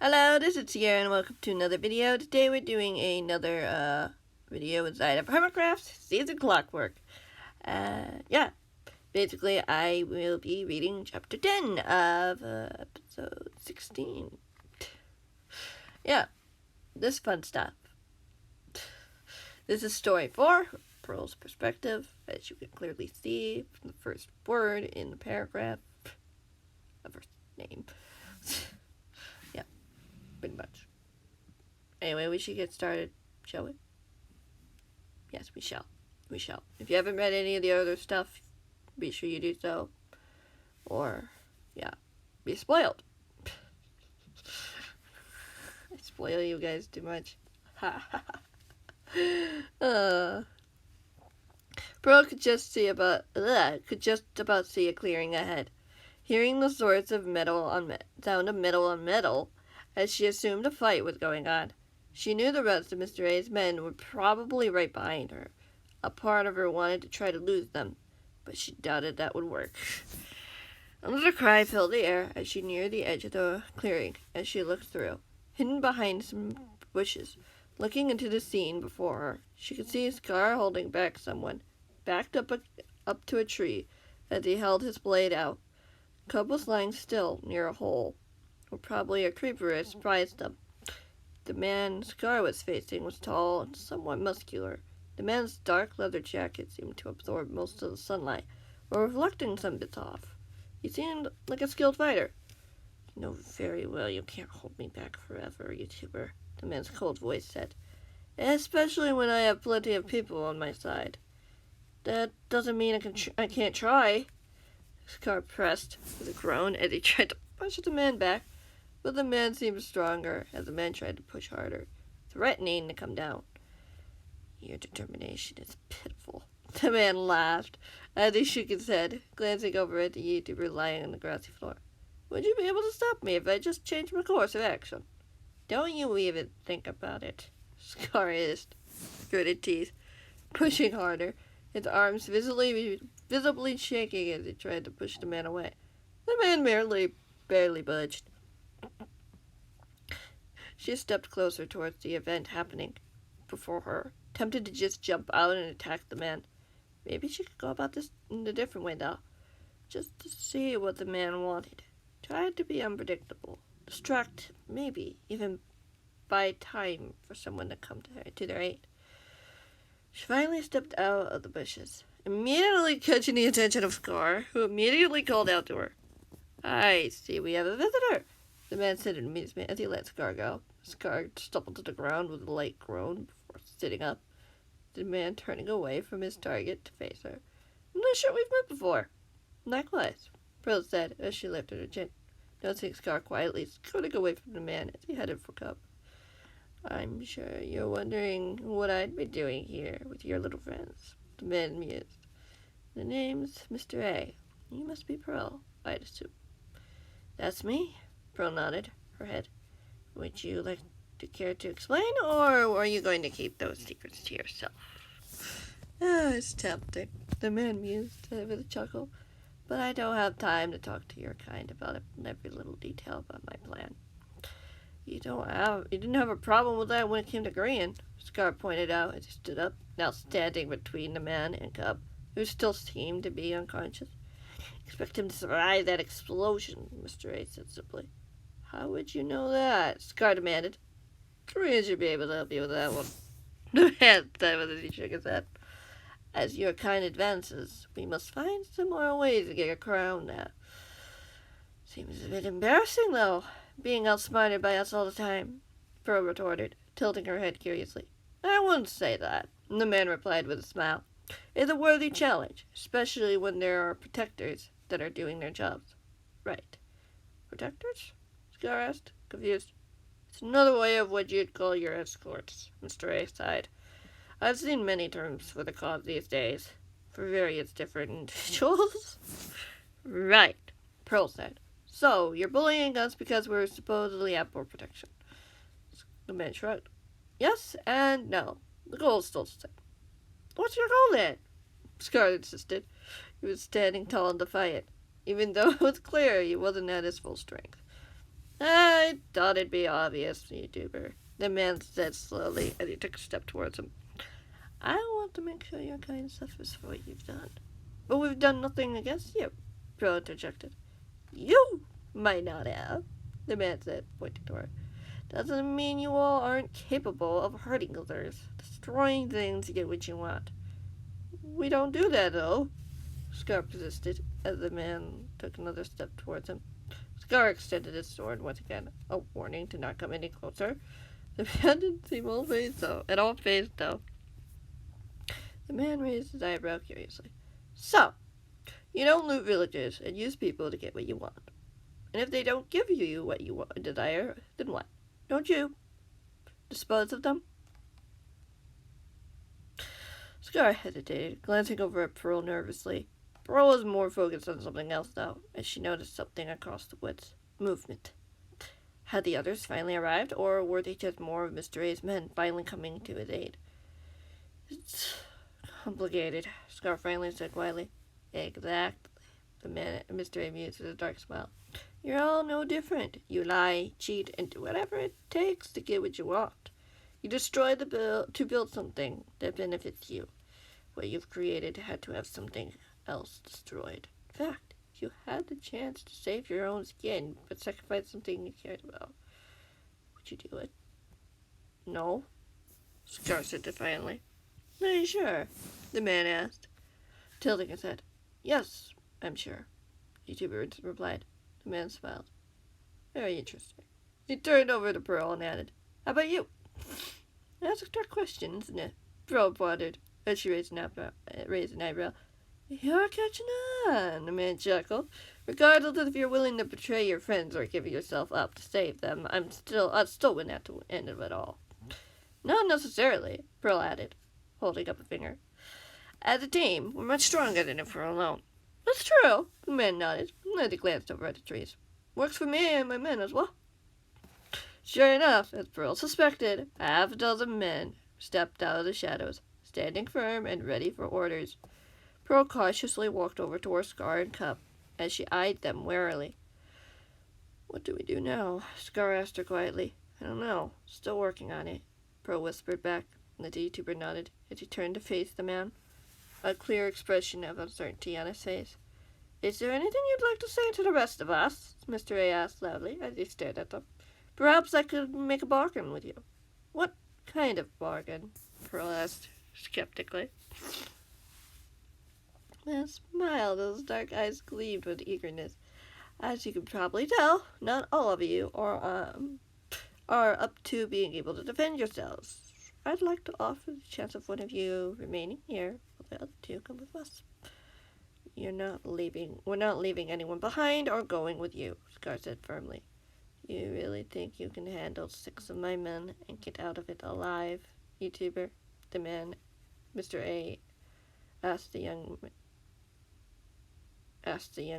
Hello, this is Sierra and welcome to another video. Today we're doing another video inside of Hermitcraft Season Clockwork. Basically I will be reading chapter 10 of episode 16. Yeah, this fun stuff. This is story 4, Pearl's perspective, as you can clearly see from the first word in the paragraph of her name. Pretty much. Anyway, we should get started, shall we? Yes, we shall. We shall. If you haven't read any of the other stuff, be sure you do so. Or, be spoiled. I spoil you guys too much. Pearl could just about see a clearing ahead. Hearing the sound of metal on metal, as she assumed a fight was going on. She knew the rest of Mr. A's men were probably right behind her. A part of her wanted to try to lose them, but she doubted that would work. Another cry filled the air as she neared the edge of the clearing. As she looked through, hidden behind some bushes, looking into the scene before her, she could see Scar holding back someone, backed up to a tree as he held his blade out. Cub was lying still near a hole, where probably a creeper had surprised them. The man Scar was facing was tall and somewhat muscular. The man's dark leather jacket seemed to absorb most of the sunlight, while reflecting some bits off. He seemed like a skilled fighter. "You know very well you can't hold me back forever, YouTuber," the man's cold voice said. "Especially when I have plenty of people on my side." "That doesn't mean I can't try." Scar pressed with a groan as he tried to push the man back, but the man seemed stronger as the man tried to push harder, threatening to come down. "Your determination is pitiful," the man laughed as he shook his head, glancing over at the YouTuber lying on the grassy floor. "Would you be able to stop me if I just changed my course of action?" "Don't you even think about it," Scar hissed, gritted teeth, pushing harder, his arms visibly shaking as he tried to push the man away. The man barely budged. She stepped closer towards the event happening before her, tempted to just jump out and attack the man. Maybe she could go about this in a different way, though, just to see what the man wanted. Try to be unpredictable, distract, maybe even buy time for someone to come to their aid. She finally stepped out of the bushes, immediately catching the attention of Scar, who immediately called out to her. "I see we have a visitor," the man said in amusement as he let Scar go. Scar stumbled to the ground with a light groan before sitting up, the man turning away from his target to face her. "I'm not sure we've met before." "Likewise," Pearl said as she lifted her chin, noticing Scar quietly scooting away from the man as he headed for Cub. "I'm sure you're wondering what I'd be doing here with your little friends," the man mused. "The name's Mr. A. You must be Pearl, I'd assume." "That's me," Pearl nodded her head. "Would you like to care to explain, or are you going to keep those secrets to yourself?" It's tempting," the man mused with a chuckle, "but I don't have time to talk to your kind about every little detail about my plan." You didn't have a problem with that when it came to agreeing," Scar pointed out as he stood up, now standing between the man and Cub, who still seemed to be unconscious. "Expect him to survive that explosion," Mr. A said simply. "How would you know that?" Scar demanded. "Korean should be able to help you with that one," the man said as he shook his head. "As your kind advances, we must find some more ways to get your crown now." "Seems a bit embarrassing, though, being outsmarted by us all the time," Pearl retorted, tilting her head curiously. "I wouldn't say that," the man replied with a smile. "It's a worthy challenge, especially when there are protectors that are doing their jobs." "Right. Protectors?" Scar asked, confused. "It's another way of what you'd call your escorts," Mr. A sighed. "I've seen many terms for the cause these days, for various different individuals." "Right," Pearl said. "So, you're bullying us because we're supposedly out for protection." The man shrugged. "Yes and no. The goal's still the same." "What's your goal, then?" Scar insisted. He was standing tall and defiant, even though it was clear he wasn't at his full strength. I thought it'd be obvious, YouTuber. The man said slowly as he took a step towards him. I want to make sure your kind suffers for what you've done. But we've done nothing against you, Pro interjected. You might not have, the man said, pointing to her. Doesn't mean you all aren't capable of hurting others, destroying things to get what you want. We don't do that, though, Scar persisted as the man took another step towards him. Scar extended his sword once again, a warning to not come any closer. The man didn't seem at all phased, though. The man raised his eyebrow curiously. So, you don't loot villages and use people to get what you want. And if they don't give you what you desire, then what? Don't you dispose of them? Scar hesitated, glancing over at Pearl nervously. Pearl was more focused on something else, though, as she noticed something across the woods. Movement. Had the others finally arrived, or were they just more of Mr. A's men finally coming to his aid? It's complicated, Scar finally said quietly. Exactly, the man, Mr. A mused with a dark smile. You're all no different. You lie, cheat, and do whatever it takes to get what you want. You destroy to build something that benefits you. What you've created had to have something else destroyed. In fact, if you had the chance to save your own skin, but sacrifice something you cared about, would you do it? No, Scar said defiantly. Are you sure? The man asked, tilting his head. Yes, I'm sure, YouTuber replied. The man smiled. Very interesting. He turned over to Pearl and added, How about you? That's a trick question, isn't it? Pearl pondered as she raised an eyebrow. You're catching on, the man chuckled. Regardless if you're willing to betray your friends or give yourself up to save them, I'd still win at the end of it all. Not necessarily, Pearl added, holding up a finger. As a team, we're much stronger than if we're alone. That's true, the man nodded, and then he glanced over at the trees. Works for me and my men as well. Sure enough, as Pearl suspected, half a dozen men stepped out of the shadows, standing firm and ready for orders. Pearl cautiously walked over toward Scar and Cup as she eyed them warily. What do we do now? Scar asked her quietly. I don't know. Still working on it, Pearl whispered back, and the YouTuber nodded as he turned to face the man, a clear expression of uncertainty on his face. Is there anything you'd like to say to the rest of us? Mr. A asked loudly as he stared at them. Perhaps I could make a bargain with you. What kind of bargain? Pearl asked skeptically. Man smiled as his dark eyes gleamed with eagerness. As you can probably tell, not all of you are up to being able to defend yourselves. I'd like to offer the chance of one of you remaining here while the other two come with us. We're not leaving anyone behind or going with you, Scar said firmly. You really think you can handle 6 of my men and get out of it alive, YouTuber? The man, Mr. A, asked the young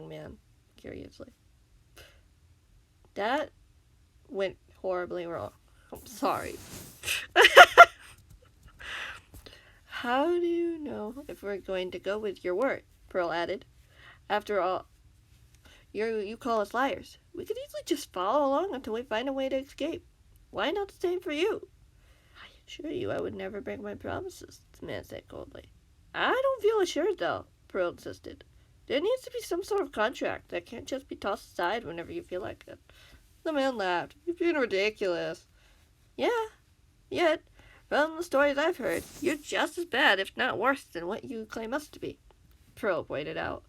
man curiously. That went horribly wrong. I'm sorry. How do you know if we're going to go with your word? Pearl added. After all, you call us liars. We could easily just follow along until we find a way to escape. Why not the same for you? I assure you I would never break my promises, the man said coldly. I don't feel assured, though, Pearl insisted. There needs to be some sort of contract that can't just be tossed aside whenever you feel like it. The man laughed. You're being ridiculous. Yeah, yet, from the stories I've heard, you're just as bad, if not worse, than what you claim us to be, Pearl pointed out.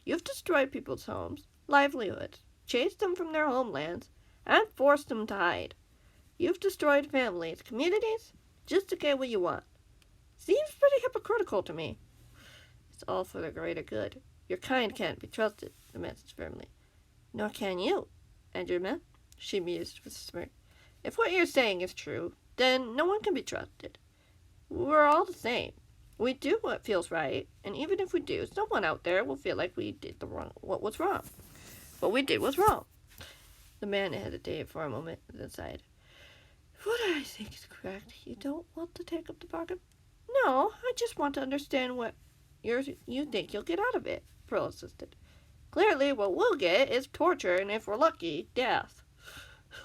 You've destroyed people's homes, livelihoods, chased them from their homelands, and forced them to hide. You've destroyed families, communities, just to get what you want. Seems pretty hypocritical to me. It's all for the greater good. Your kind can't be trusted, the man said firmly. Nor can you, and your men, she mused with a smirk. If what you're saying is true, then no one can be trusted. We're all the same. We do what feels right, and even if we do, someone out there will feel like we did what was wrong. What we did was wrong. The man hesitated for a moment and then sighed. What I think is correct. You don't want to take up the bargain? No, I just want to understand what you think you'll get out of it, Pearl insisted. Clearly, what we'll get is torture, and if we're lucky, death.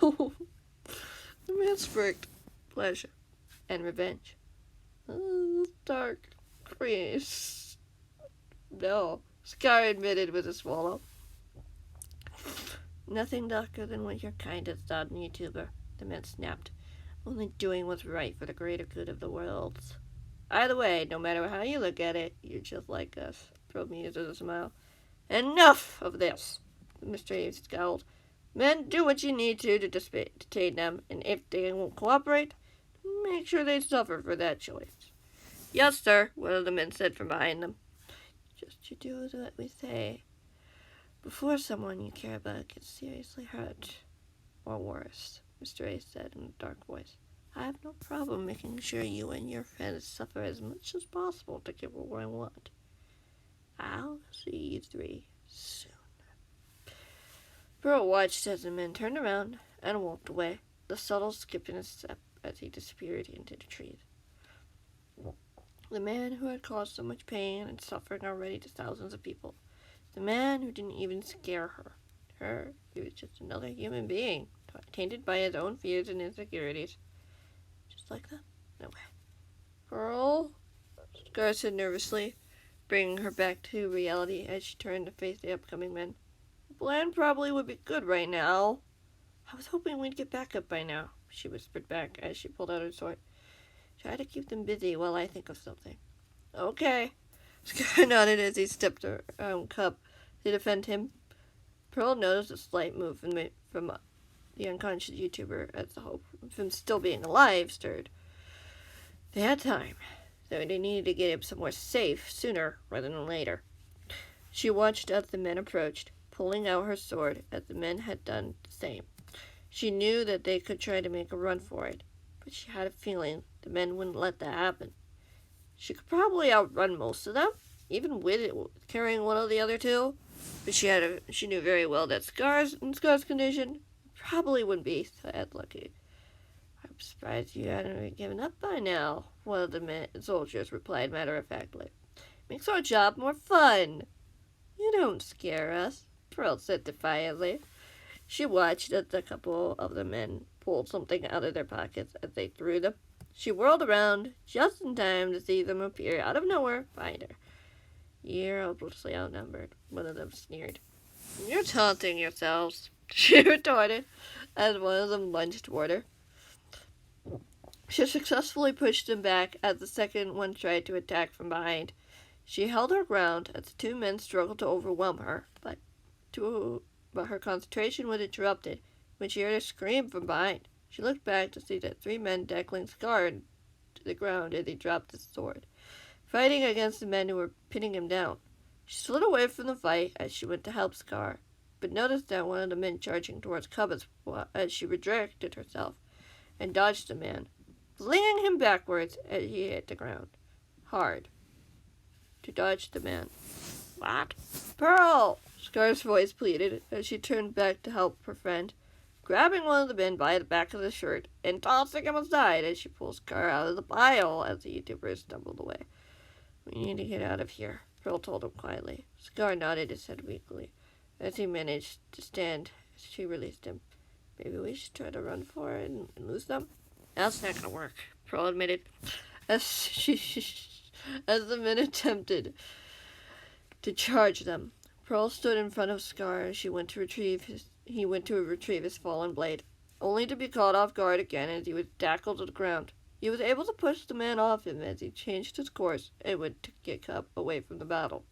The man smirked pleasure and revenge. Dark crease. No, Scar admitted with a swallow. Nothing darker than what your kind has done, YouTuber, the man snapped. Only doing what's right for the greater good of the world. Either way, no matter how you look at it, you're just like us. Pearl mused with a smile. Enough of this, Mr. Aves scowled. Men, do what you need to detain them, and if they won't cooperate, make sure they suffer for that choice. Yes, sir, one of the men said from behind them. Just you do what we say. Before someone you care about gets seriously hurt, or worse, Mr. A said in a dark voice. I have no problem making sure you and your friends suffer as much as possible to get what I want. I'll see you three soon. Pearl watched as the man turned around and walked away, the subtle skip in his step as he disappeared into the trees. The man who had caused so much pain and suffering already to thousands of people. The man who didn't even scare her. He was just another human being, tainted by his own fears and insecurities. Just like that? No way. Pearl? Scar said nervously, bringing her back to reality as she turned to face the upcoming men. The plan probably would be good right now. I was hoping we'd get back up by now, she whispered back as she pulled out her sword. Try to keep them busy while I think of something. Okay. Scar nodded as he stepped around Cup to defend him. Pearl noticed a slight movement from the unconscious YouTuber as the hope of him still being alive stirred. They had time, though they needed to get him somewhere safe sooner rather than later. She watched as the men approached, pulling out her sword as the men had done the same. She knew that they could try to make a run for it, but she had a feeling the men wouldn't let that happen. She could probably outrun most of them, even with it carrying one of the other two, but she knew very well that Scar's condition probably wouldn't be that lucky. I'm surprised you hadn't given up by now, one of the soldiers replied matter-of-factly. Makes our job more fun. You don't scare us, Pearl said defiantly. She watched as a couple of the men pulled something out of their pockets as they threw them. She whirled around just in time to see them appear out of nowhere behind her. You're hopelessly outnumbered, one of them sneered. You're taunting yourselves, she retorted, as one of them lunged toward her. She successfully pushed him back as the second one tried to attack from behind. She held her ground as the two men struggled to overwhelm her, but her concentration was interrupted when she heard a scream from behind. She looked back to see that three men tackling Scar to the ground as he dropped his sword, fighting against the men who were pinning him down. She slid away from the fight as she went to help Scar, but noticed that one of the men charging towards Cubs as she redirected herself and dodged the man, flinging him backwards as he hit the ground. Hard. To dodge the man. What? Pearl! Scar's voice pleaded as she turned back to help her friend, grabbing one of the men by the back of the shirt and tossing him aside as she pulls Scar out of the pile as the YouTuber stumbled away. We need to get out of here, Pearl told him quietly. Scar nodded his head weakly as he managed to stand as she released him. Maybe we should try to run for it and lose them? That's not going to work, Pearl admitted, as the men attempted to charge them. Pearl stood in front of Scar as he went to retrieve his fallen blade, only to be caught off guard again as he was tackled to the ground. He was able to push the man off him as he changed his course and went to get Cup away from the battle.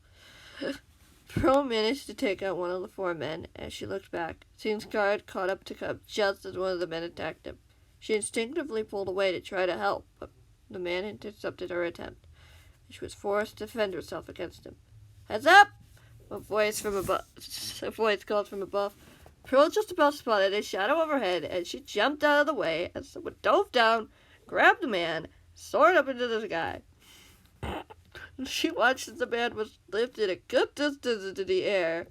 Pearl managed to take out one of the four men as she looked back, seeing Scar had caught up to Cup just as one of the men attacked him. She instinctively pulled away to try to help, but the man intercepted her attempt. She was forced to defend herself against him. Heads up! A voice called from above. Pearl just about spotted a shadow overhead as she jumped out of the way as someone dove down, grabbed the man, soared up into the sky. She watched as the man was lifted a good distance into the air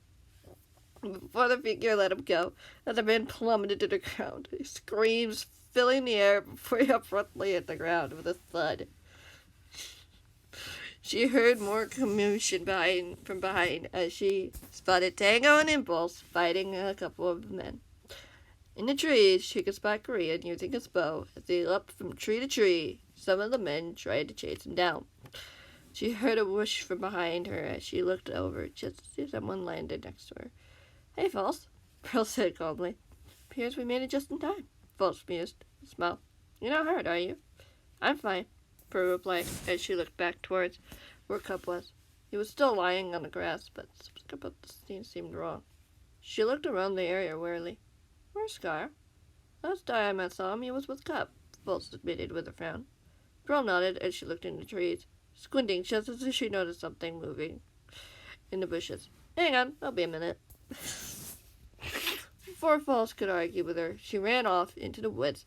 before the figure let him go, and the man plummeted to the ground. His screams filling the air before he abruptly hit the ground with a thud. She heard more commotion from behind as she spotted Tango and Impulse fighting a couple of men. In the trees, she could spot Korean using his bow as he leapt from tree to tree. Some of the men tried to chase him down. She heard a whoosh from behind her as she looked over just to see someone landed next to her. "Hey, False," Pearl said calmly. "Appears we made it just in time." False mused, smiled. "You're not hurt, are you?" "I'm fine," Pearl replied as she looked back towards where Cup was. He was still lying on the grass, but something about the scene seemed wrong. She looked around the area warily. "Where's Scar?" "Last time I saw him, he was with Cup," False admitted with a frown. Pearl nodded as she looked in the trees, squinting just as she noticed something moving in the bushes. "Hang on, I'll be a minute." Before False could argue with her, she ran off into the woods.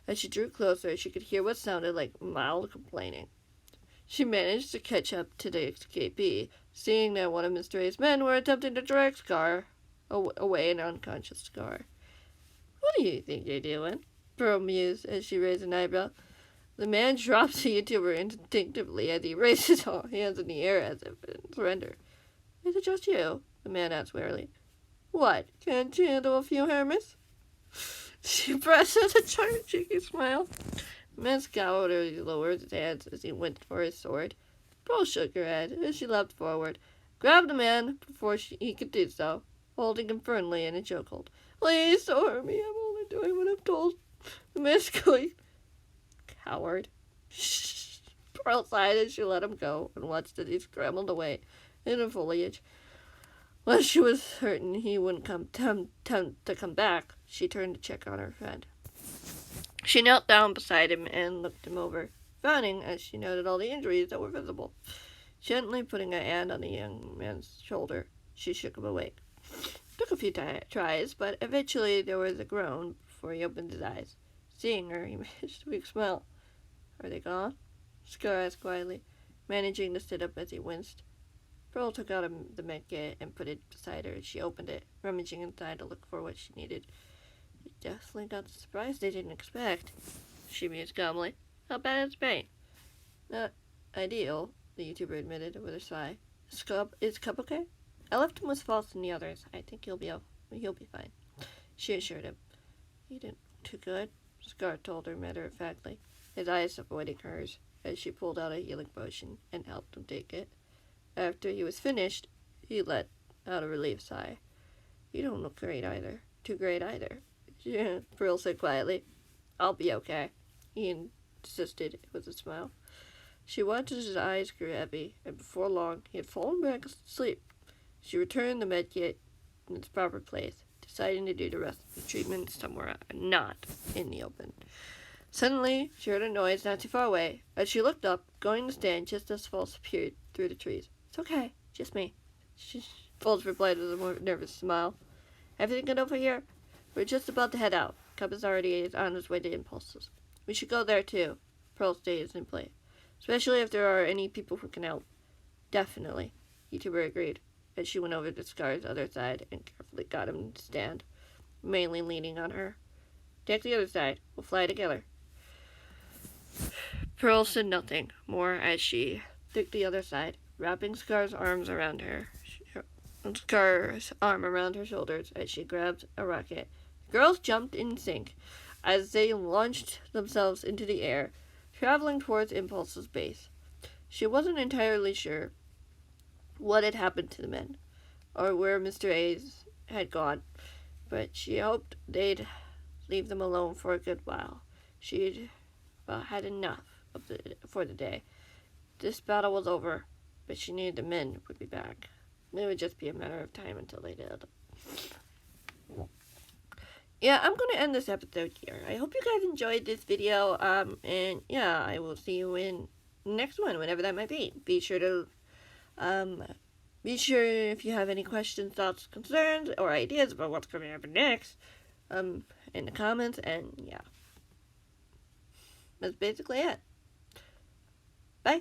As she drew closer, she could hear what sounded like mild complaining. She managed to catch up to the escapee, seeing that one of Mr. A's men were attempting to drag Scar away, an unconscious Scar. "What do you think you're doing?" Pearl mused as she raised an eyebrow. The man dropped the YouTuber instinctively as he raised his hands in the air as if in surrender. "Is it just you?" the man asked warily. "What, can't you handle a few hermits?" She pressed with a cheeky smile. The man scowled as he lowered his hands as he went for his sword. Pearl shook her head as she leapt forward, grabbed the man before he could do so, holding him firmly in a chokehold. "Please don't hurt me. I'm only doing what I'm told." The man squeaked. "Coward." Pearl sighed as she let him go and watched as he scrambled away in the foliage. When she was certain he wouldn't attempt to come back, she turned to check on her friend. She knelt down beside him and looked him over, frowning as she noted all the injuries that were visible. Gently putting a hand on the young man's shoulder, she shook him awake. It took a few tries, but eventually there was a groan before he opened his eyes. Seeing her, he managed a weak smile. "Are they gone?" Scar asked quietly, managing to sit up as he winced. Pearl took out the medkit and put it beside her as she opened it, rummaging inside to look for what she needed. "You definitely got the surprise they didn't expect," she mused calmly. "How bad is pain?" "Not ideal," the YouTuber admitted with a sigh. Is Cup okay?" "I left him with False and the others. I think he'll be fine," she assured him. "He didn't too good," Scar told her matter-of-factly, his eyes avoiding hers as she pulled out a healing potion and helped him take it. After he was finished, he let out a relieved sigh. "You don't look too great either," Pearl said quietly. "I'll be okay," he insisted with a smile. She watched as his eyes grew heavy, and before long he had fallen back asleep. She returned the medkit in its proper place, deciding to do the rest of the treatment somewhere not in the open. Suddenly, she heard a noise not too far away. As she looked up, going to stand just as False appeared through the trees. "It's okay, just me," False replied with a more nervous smile. "Everything good over here? We're just about to head out. Cup is already on his way to Impulses. We should go there too." Pearl stays in play. "Especially if there are any people who can help." "Definitely," YouTuber agreed, as she went over to Scar's other side and carefully got him to stand, mainly leaning on her. "Take the other side. We'll fly together." Pearl said nothing more as she took the other side, wrapping Scar's arm around her shoulders as she grabbed a rocket. The girls jumped in sync as they launched themselves into the air, traveling towards Impulse's base. She wasn't entirely sure what had happened to the men, or where Mr. A's had gone, but she hoped they'd leave them alone for a good while. She'd had enough for the day. This battle was over, but she knew the men would be back. It would just be a matter of time until they did. Yeah, I'm going to end this episode here. I hope you guys enjoyed this video, and yeah, I will see you in the next one, whenever that might be. Be sure if you have any questions, thoughts, concerns, or ideas about what's coming up next, in the comments, and yeah. That's basically it. Bye.